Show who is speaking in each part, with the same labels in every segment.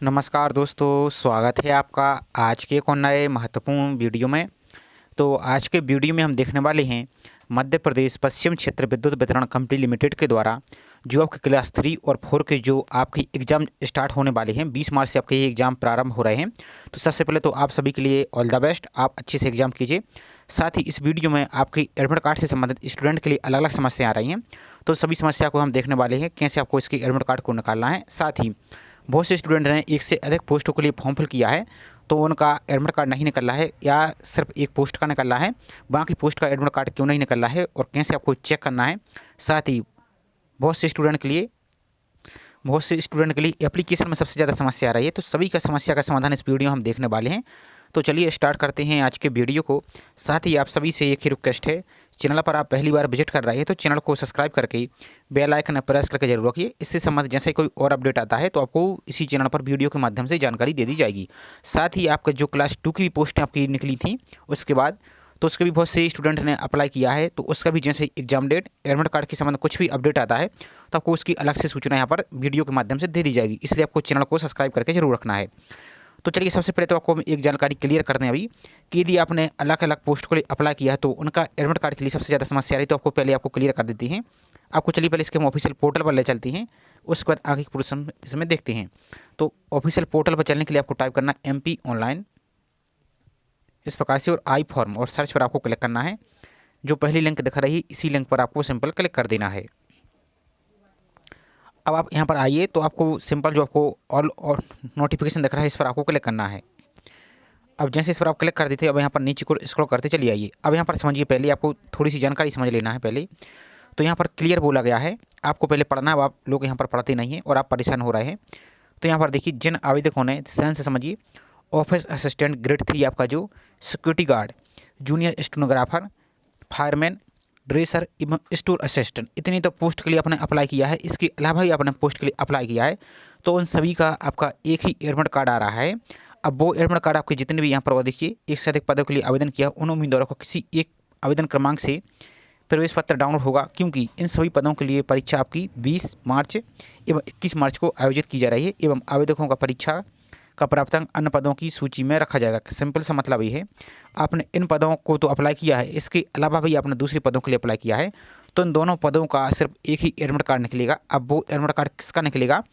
Speaker 1: नमस्कार दोस्तों, स्वागत है आपका आज के एक और नए महत्वपूर्ण वीडियो में। तो आज के वीडियो में हम देखने वाले हैं मध्य प्रदेश पश्चिम क्षेत्र विद्युत वितरण कंपनी लिमिटेड के द्वारा जो आपके क्लास 3 और 4 के जो आपके एग्ज़ाम स्टार्ट होने वाले हैं। 20 मार्च से आपके ये एग्ज़ाम प्रारंभ हो रहे हैं। तो सबसे पहले तो आप सभी के लिए ऑल द बेस्ट, आप अच्छे से एग्ज़ाम कीजिए। साथ ही इस वीडियो में आपकी एडमिट कार्ड से संबंधित स्टूडेंट के लिए अलग अलग समस्याएं आ रही हैं। तो सभी समस्या को हम देखने वाले हैं, कैसे आपको इसकी एडमिट कार्ड को निकालना है। साथ ही बहुत से स्टूडेंट ने एक से अधिक पोस्टों के लिए फॉर्म फिल किया है, तो उनका एडमिट कार्ड नहीं निकल रहा है या सिर्फ एक पोस्ट का निकल रहा है, बाकी पोस्ट का एडमिट कार्ड क्यों नहीं निकल रहा है और कैसे आपको चेक करना है। साथ ही बहुत से स्टूडेंट के लिए एप्लीकेशन में सबसे ज़्यादा समस्या आ रही है। तो सभी का समस्या का समाधान इस वीडियो में हम देखने वाले हैं। तो चलिए स्टार्ट करते हैं आज के वीडियो को। साथ ही आप सभी से एक ही रिक्वेस्ट है, चैनल पर आप पहली बार विजिट कर रहे हैं तो चैनल को सब्सक्राइब करके बेल आइकन प्रेस करके जरूर रखिए। इससे संबंधित जैसे कोई और अपडेट आता है तो आपको इसी चैनल पर वीडियो के माध्यम से जानकारी दे दी जाएगी। साथ ही आपका जो क्लास 2 की पोस्टें आपकी निकली थी उसके बाद, तो उसके भी बहुत से स्टूडेंट ने अप्लाई किया है, तो उसका भी जैसे एग्जाम डेट, एडमिट कार्ड के संबंध कुछ भी अपडेट आता है तो आपको उसकी अलग से सूचना यहाँ पर वीडियो के माध्यम से दे दी जाएगी। इसलिए आपको चैनल को सब्सक्राइब करके जरूर रखना है। तो चलिए सबसे पहले तो आपको हम एक जानकारी क्लियर कर दें अभी कि यदि आपने अलग अलग पोस्ट के लिए अप्लाई किया है तो उनका एडमिट कार्ड के लिए सबसे ज़्यादा समस्या आ रही है। तो आपको क्लियर कर देती हैं। आपको चलिए पहले इसके हम ऑफिशियल पोर्टल पर ले चलती हैं, उसके बाद आगे की पूरी इसमें देखते हैं। तो ऑफिशियल पोर्टल पर चलने के लिए आपको टाइप करना MP ऑनलाइन इस प्रकार से और आई फॉर्म और सर्च पर आपको क्लिक करना है। जो पहली लिंक दिखा रही है इसी लिंक पर आपको सिंपल क्लिक कर देना है। अब आप यहाँ पर आइए तो आपको सिंपल जो आपको ऑल और नोटिफिकेशन दिख रहा है इस पर आपको क्लिक करना है। अब जैसे इस पर आप क्लिक कर देते अब यहाँ पर नीचे को स्क्रॉल करते चलिए आइए। अब यहाँ पर समझिए, पहले आपको थोड़ी सी जानकारी समझ लेना है पहले। तो यहाँ पर क्लियर बोला गया है, आपको पहले पढ़ना है। अब आप लोग यहाँ पर पढ़ते नहीं हैं और आप परेशान हो रहे हैं। तो यहाँ पर देखिए, जिन आवेदकों ने ध्यान से समझिए, ऑफिस असिस्टेंट ग्रेड 3 आपका जो security guard, junior stenographer, fireman, dresser एवं स्टोर असिस्टेंट, इतनी तो पोस्ट के लिए आपने अप्लाई किया है। इसके अलावा भी आपने पोस्ट के लिए अप्लाई किया है तो उन सभी का आपका एक ही एडमिट कार्ड आ रहा है। अब वो एडमिट कार्ड आपके जितने भी यहाँ पर देखिए एक से अधिक पदों के लिए आवेदन किया, उन उम्मीदवारों को किसी एक आवेदन क्रमांक से प्रवेश पत्र डाउनलोड होगा, क्योंकि इन सभी पदों के लिए परीक्षा आपकी 20 मार्च एवं 21 मार्च को आयोजित की जा रही है एवं आवेदकों का परीक्षा का प्राप्तांक अन्य पदों की सूची में रखा जाएगा। सिंपल सा मतलब ये है, आपने इन पदों को तो अप्लाई किया है, इसके अलावा भी आपने दूसरे पदों के लिए अप्लाई किया है, तो इन दोनों पदों का सिर्फ एक ही एडमिट कार्ड निकलेगा। अब वो एडमिट कार्ड किसका निकलेगा,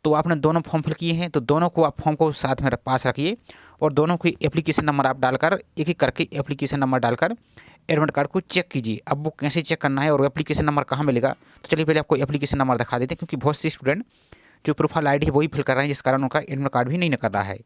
Speaker 1: तो आपने दोनों फॉर्म फिल किए हैं तो दोनों को आप फॉर्म को साथ में पास रखिए और दोनों की एप्लीकेशन नंबर आप डालकर एक एक करके एप्लीकेशन नंबर डालकर एडमिट कार्ड को चेक कीजिए। अब वो कैसे चेक करना है और एप्लीकेशन नंबर कहाँ मिलेगा, तो चलिए पहले आपको एप्लीकेशन नंबर दिखा देते हैं, क्योंकि बहुत से स्टूडेंट जो प्रोफाइल आईडी है वही फिल कर रहे हैं, जिस कारण उनका एडमिट कार्ड भी नहीं निकल रहा है।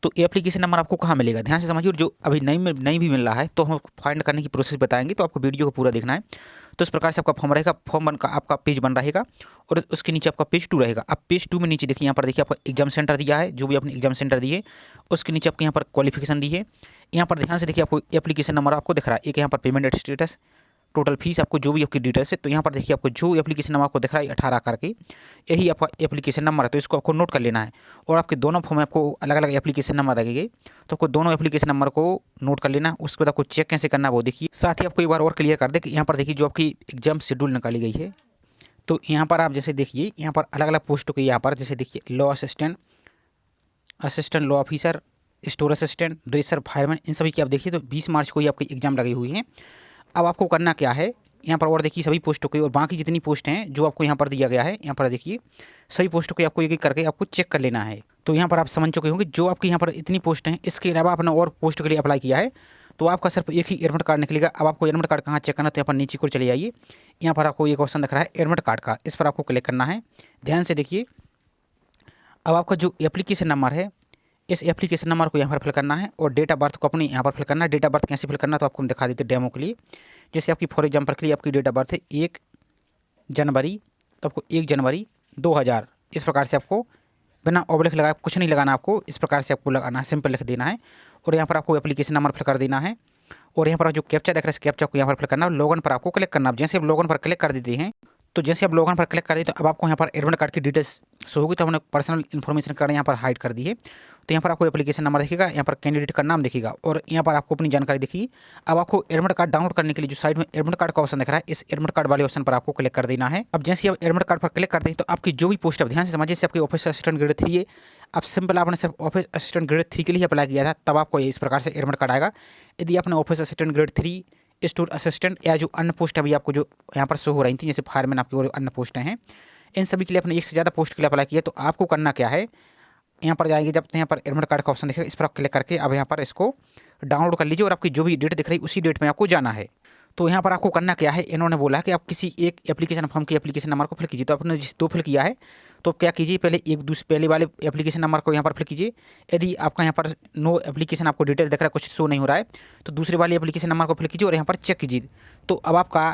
Speaker 1: तो एप्लीकेशन नंबर आपको कहाँ मिलेगा, ध्यान से समझिए। और जो अभी नहीं भी मिल रहा है तो हम फाइंड करने की प्रोसेस बताएंगे, तो आपको वीडियो को पूरा देखना है। तो इस प्रकार से आपका फॉर्म रहेगा, फॉर्म बन का आपका पेज बन रहेगा और उसके नीचे आपका पेज 2 रहेगा। अब पेज 2 में नीचे देखिए, यहाँ पर देखिए आपका एग्जाम सेंटर दिया है, जो भी आपने एग्जाम सेंटर दिए उसके नीचे आपके यहाँ पर क्वालिफिकेशन दी है। यहाँ पर ध्यान से देखिए, आपको एप्लीकेशन नंबर आपको दिख रहा है, एक यहाँ पर पेमेंट स्टेटस, टोटल फीस, आपको जो भी आपकी डिटेल्स है। तो यहाँ पर देखिए आपको जो एप्लीकेशन नंबर आपको दिख रहा है 18 करके, यही आपका एप्लीकेशन नंबर है। तो इसको आपको नोट कर लेना है और आपके दोनों फॉर्म में आपको अलग अलग एप्लीकेशन नंबर लगेंगे, तो आपको दोनों एप्लीकेशन नंबर को नोट कर लेना है। उसके बाद आपको चेक कैसे करना है वो देखिए। साथ ही आपको एक बार और क्लियर कर दे कि यहाँ पर देखिए जो आपकी एग्जाम शेड्यूल निकाली गई है, तो यहाँ पर आप जैसे देखिए यहाँ पर अलग अलग पोस्टों के यहाँ पर जैसे देखिए law assistant, assistant law officer, store assistant, dresser, fireman, इन सभी की आप देखिए तो 20 मार्च को ही आपकी एग्जाम लगी हुई है। अब आपको करना क्या है, यहाँ पर और देखिए सभी पोस्टों की और बाकी जितनी पोस्ट हैं जो आपको यहाँ पर दिया गया है, यहाँ पर देखिए सभी पोस्टों की आपको एक एक करके आपको चेक कर लेना है। तो यहाँ पर आप समझ चुके होंगे, जो आपकी यहाँ पर इतनी पोस्ट हैं, इसके अलावा आपने और पोस्ट के लिए अप्लाई किया है तो आपका सिर्फ एक ही एडमिट कार्ड निकलेगा। अब आपको एडमिट कार्ड कहाँ चेक करना है, तो यहाँ पर नीचे को चले आइए, यहाँ पर आपको एक ऑप्शन दिख रहा है एडमिट कार्ड का, इस पर आपको क्लिक करना है। ध्यान से देखिए, अब आपका जो एप्लीकेशन नंबर है इस एप्लीकेशन नंबर को यहाँ पर फिल करना है और डेट ऑफ बर्थ को अपनी यहाँ पर फिल करना है। डेट ऑफ बर्थ कैसे फिल करना है तो आपको हम दिखा देते हैं डेमो के लिए। जैसे आपकी फॉर एग्जाम्पल के लिए आपकी डेट ऑफ बर्थ है 1 जनवरी, तो आपको 1 जनवरी 2000, इस प्रकार से आपको बिना ऑब्लिक लगाए कुछ नहीं लगाना, आपको इस प्रकार से आपको लगाना है, सिंपल लिख देना है और यहाँ पर आपको एप्लीकेशन नंबर फिल कर देना है। और यहाँ पर जो कैप्चा देख रहे हैं इस कैप्चा को यहाँ पर फिल करना है। लॉगिन पर आपको क्लिक करना है। जैसे आप लॉगिन पर क्लिक कर देते हैं तो जैसे आप लॉगिन पर क्लिक कर दें तो अब आपको यहाँ पर एडमिट कार्ड की डिटेल्स शो होगी। तो हमने पर्सनल इन्फॉर्मेशन कार्ड यहाँ पर हाइड कर दी है। तो यहाँ पर आपको एप्लीकेशन नंबर दिखेगा, यहाँ पर कैंडिडेट का नाम दिखेगा और यहाँ पर आपको अपनी जानकारी दिखेगी। अब आपको एडमिट कार्ड डाउनलोड करने के लिए जो साइड में एडमिट कार्ड का ऑप्शन दिख रहा है, इस एडमिट कार्ड वाले ऑप्शन पर आपको क्लिक कर देना है। अब जैसे आप एडमिट कार्ड पर क्लिक करते हैं तो आपकी जो भी पोस्ट, अब ध्यान से समझिए, आपकी ऑफिस असिस्टेंट ग्रेड 3 है। अब सिंपल आपने सिर्फ ऑफिस असिस्टेंट ग्रेड 3 के लिए अप्लाई किया था, तब आपको इस प्रकार से एडमिट कार्ड आएगा। यदि आपने office assistant grade 3, store assistant या जो अन्य पोस्ट अभी आपको जो यहाँ पर शो हो रही थी, जैसे फायरमैन आपकी और अन्य पोस्टें हैं, इन सभी के लिए आपने एक से ज़्यादा पोस्ट के लिए अप्लाई किया, तो आपको करना क्या है, यहाँ पर जाएंगे जब यहाँ पर एडमिट कार्ड का ऑप्शन दिखेगा, इस पर आप क्लिक करके अब यहाँ पर इसको डाउनलोड कर लीजिए और आपकी जो भी डेट दिख रही है उसी डेट में आपको जाना है। तो यहाँ पर आपको करना क्या है, इन्होंने बोला कि आप किसी एक एप्लीकेशन फॉर्म के एप्लीकेशन नंबर को फिल कीजिए। तो आपने जिस 2 फिल किया है तो क्या कीजिए, पहले वाले एप्लीकेशन नंबर को यहाँ पर फिल कीजिए। यदि आपका यहाँ पर नो एप्लीकेशन आपको डिटेल दिख रहा है, कुछ शो नहीं हो रहा है, तो दूसरे वाले एप्लीकेशन नंबर को फिल कीजिए और यहाँ पर चेक कीजिए। तो अब आपका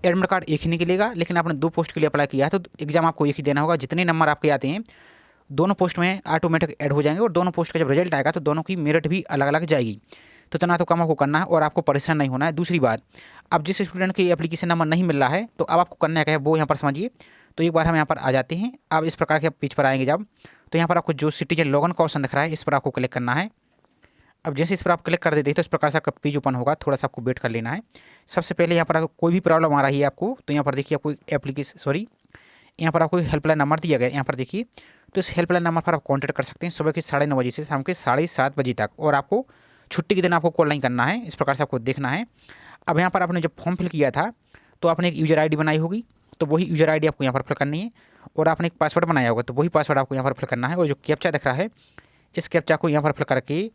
Speaker 1: एडमिट कार्ड एक ही निकलेगा, लेकिन आपने 2 पोस्ट के लिए अप्लाई किया है तो एग्जाम आपको एक ही देना होगा। जितने नंबर आपके आते हैं दोनों पोस्ट में ऑटोमेटिक ऐड हो जाएंगे और दोनों पोस्ट का जब रिजल्ट आएगा तो दोनों की मेरिट भी अलग अलग जाएगी। तो इतना तो काम आपको करना है और आपको परेशान नहीं होना है। दूसरी बात, अब जिस स्टूडेंट के एप्लीकेशन नंबर नहीं मिल रहा है तो अब आपको करना क्या है वो यहाँ पर समझिए। तो एक बार हम यहाँ पर आ जाते हैं। अब इस प्रकार के पेज पर आएंगे जब, तो यहाँ पर आपको जो सिटीजन लॉगिन का ऑप्शन दिख रहा है इस पर आपको क्लिक करना है। अब जैसे इस पर आप क्लिक कर देते हैं तो इस प्रकार से आपका पेज ओपन होगा, थोड़ा सा आपको वेट कर लेना है। सबसे पहले यहाँ पर आपको कोई भी प्रॉब्लम आ रही है आपको, तो यहाँ पर देखिए आपको यहाँ पर आपको हेल्पलाइन नंबर दिया गया है, यहाँ पर देखिए। तो इस हेल्पलाइन नंबर पर आप कॉन्टैक्ट कर सकते हैं सुबह के 9:30 बजे से शाम के 7:30 बजे तक, और आपको छुट्टी के दिन आपको कॉल नहीं करना है। इस प्रकार से आपको देखना है। अब यहाँ पर आपने जब फॉर्म फिल किया था तो आपने एक यूज़र आईडी बनाई होगी, तो वही यूज़र आईडी आपको यहाँ पर फिल करनी है, और आपने एक पासवर्ड बनाया होगा तो वही पासवर्ड आपको यहाँ पर फिल करना है। और जो कैप्चा दिख रहा है इस कैप्चा को यहाँ पर फिल करके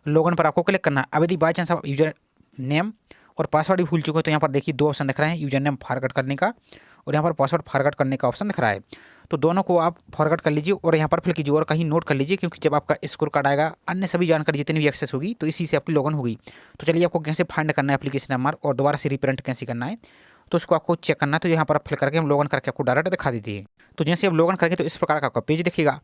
Speaker 1: लॉगिन पर आपको क्लिक करना है। अब यदि बाई चांस आप यूज़र नेम और पासवर्ड भी भूल चुके हो तो यहाँ पर देखिए 2 ऑप्शन दिख रहे हैं, यूज़र नेम फॉरगेट करने का और यहाँ पर पासवर्ड फॉरगेट करने का ऑप्शन दिख रहा है। तो दोनों को आप फॉरगेट कर लीजिए और यहाँ पर फिल कीजिए और कहीं नोट कर लीजिए, क्योंकि जब आपका स्कोर कार्ड आएगा अन्य सभी जानकारी जितनी भी एक्सेस होगी तो इसी से आपकी लॉगिन होगी। तो चलिए आपको कैसे फाइंड करना है एप्लीकेशन नंबर और दोबारा से रिप्रिंट कैसे करना है, तो उसको आपको चेक करना है। तो यहाँ पर आप फिल करके हम लॉगिन करके आपको डायरेक्ट दिखा देते हैं। तो जैसे आप लॉगिन करेंगे तो इस प्रकार का आपका पेज दिखेगा।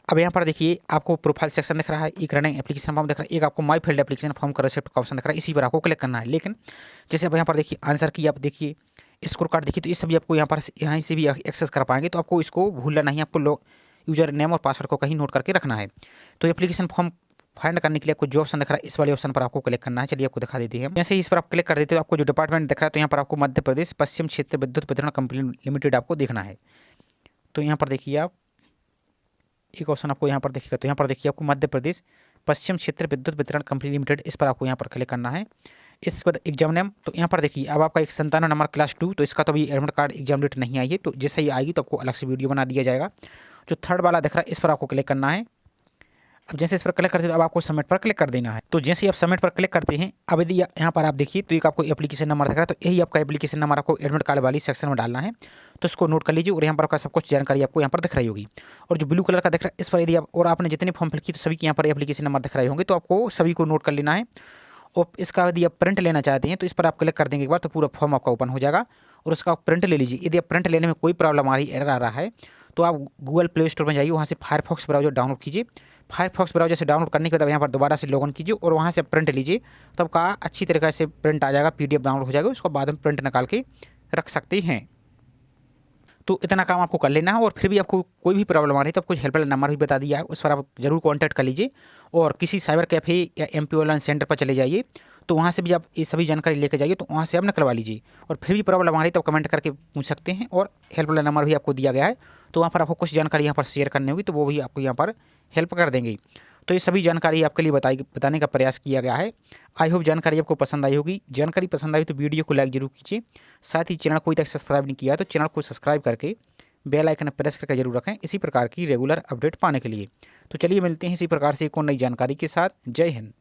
Speaker 1: अब यहाँ पर देखिए आपको प्रोफाइल सेक्शन दिख रहा है, एक रनिंग एप्लीकेशन फॉर्म दिख रहा है, एक आपको माई फील्ड एप्लीकेशन फॉर्म का रिसिप्ट का ऑप्शन दिख रहा है, इसी पर आपको क्लिक करना है। लेकिन जैसे अब यहाँ पर देखिए आंसर की आप देखिए स्कोर कार्ड देखिए, तो ये सभी आपको यहाँ से भी एक्सेस कर पाएंगे। तो आपको इसको भूलना नहीं, आपको यूजर नेम और पासवर्ड को कहीं नोट करके रखना है। तो एप्लीकेशन फॉर्म फाइंड करने के लिए आपको जो ऑप्शन दिख रहा है इस वाले ऑप्शन पर आपको क्लिक करना है। चलिए आपको दिखा देते हैं। जैसे इस पर आप क्लिक कर देते हो आपको जो डिपार्टमेंट दिख रहा है, तो यहाँ पर आपको मध्य प्रदेश पश्चिम क्षेत्र विद्युत वितरण कंपनी लिमिटेड आपको देखना है। तो यहाँ पर देखिए आप एक ऑप्शन आपको यहाँ पर देखिएगा, तो यहाँ पर देखिए आपको मध्य प्रदेश पश्चिम क्षेत्र विद्युत वितरण कंपनी लिमिटेड, इस पर आपको यहाँ पर क्लिक करना है। इसके बाद एग्जाम नेम, तो यहाँ पर देखिए अब आपका 97 नंबर क्लास 2, तो इसका तो अभी एडमिट कार्ड एग्जाम डेट नहीं आई है, तो जैसे ही आएगी तो आपको अलग से वीडियो बना दिया जाएगा। जो थर्ड वाला दिख रहा है इस पर आपको क्लिक करना है। अब जैसे इस पर क्लिक करते हैं तो अब आपको सबमिट पर क्लिक कर देना है। तो जैसे आप सबमिट पर क्लिक करते हैं, अब यदि यहाँ पर आप देखिए तो एक आपको एप्लीकेशन नंबर दिख रहा है, तो यही आपका एप्लीकेशन नंबर आपको एडमिट कार्ड वाली सेक्शन में डालना है। तो इसको नोट कर लीजिए और यहाँ पर आपका सब कुछ जानकारी आपको यहाँ पर दिख रही होगी। और जो ब्लू कलर का दिख रहा है इस पर यदि आप, और आपने जितने फॉर्म फिल किए तो सभी के यहाँ पर एप्लीकेशन नंबर दिख रहे होंगे, तो आपको सभी को नोट कर लेना है। और इसका यदि आप प्रिंट लेना चाहते हैं तो इस पर आप क्लिक कर देंगे एक बार, तो पूरा फॉर्म आपका ओपन हो जाएगा और उसका आप प्रिंट ले लीजिए। यदि आप प्रिंट लेने में कोई प्रॉब्लम आ रही है, एरर आ रहा है, तो आप गूगल प्ले स्टोर में जाइए, वहाँ से फायरफॉक्स ब्राउज़र डाउनलोड कीजिए। फायरफॉक्स ब्राउज़र से डाउनलोड करने के बाद यहाँ पर दोबारा से लॉगिन कीजिए और वहाँ से प्रिंट लीजिए, तो आपका अच्छी तरीके से प्रिंट आ जाएगा, PDF डाउनलोड हो जाएगा, उसको बाद में प्रिंट निकाल के रख सकते हैं। तो इतना काम आपको कर लेना है। और फिर भी आपको कोई भी प्रॉब्लम आ रही है तो आपको हेल्पलाइन नंबर भी बता दिया है, उस पर आप जरूर कॉन्टैक्ट कर लीजिए और किसी साइबर कैफ़े या MP ऑनलाइन सेंटर पर चले जाइए, तो वहाँ से भी आप ये सभी जानकारी लेकर जाइए, तो वहाँ से आप निकलवा लीजिए। और फिर भी प्रॉब्लम आ रही है तो कमेंट करके पूछ सकते हैं, और हेल्पलाइन नंबर भी आपको दिया गया है, तो वहाँ पर आपको कुछ जानकारी यहाँ पर शेयर करनी होगी, तो वो भी आपको यहाँ पर हेल्प कर देंगे। तो ये सभी जानकारी आपके लिए बताने का प्रयास किया गया है। आई होप जानकारी आपको पसंद आई होगी। जानकारी पसंद आई तो वीडियो को लाइक जरूर कीजिए, साथ ही चैनल को अभी तक सब्सक्राइब नहीं किया तो चैनल को सब्सक्राइब करके बेल आइकन प्रेस करके जरूर रखें इसी प्रकार की रेगुलर अपडेट पाने के लिए। तो चलिए मिलते हैं इसी प्रकार से एक और नई जानकारी के साथ। जय हिंद।